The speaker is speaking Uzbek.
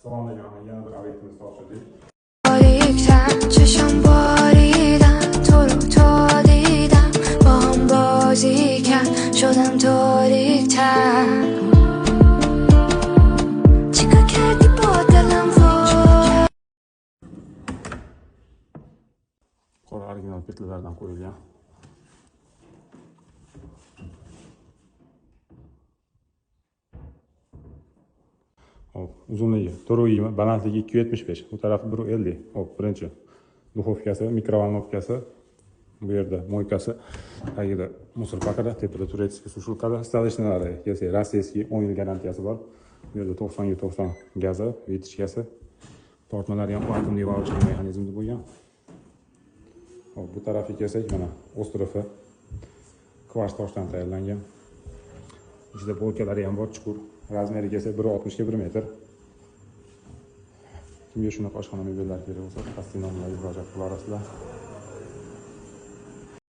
Salondaga yana bir obyektimizni topshirdik. Qora original petlardan qo'yilgan. Hop, uzunligi 4,20, balandligi 2,75. Bu tarafi 1,50. Hop, birinchi duxovkasi, mikrovolnovkasi, bu yerda moykasi, tagida musor pakada, tepada turetskiy sushilkada, stolichnalari kelsa, rossiyskiy 10 yil garantiyasi bor. Bu yerda 90/90 gazi, vitichkasi, tortmalari ham vakuumli vauchering mexanizmda bo'lgan. Hop, bu tarafga kelsak, mana ostrofi kvars toshdan tayyorlangan. Ichida polkalari ham bor, chuqur. Razmeri kelsa 1,60 ga 1 metr. Kimga shunaqa oshxona mebellari kerak bo'lsa, pastda nomlarga murojaat qilasizlar.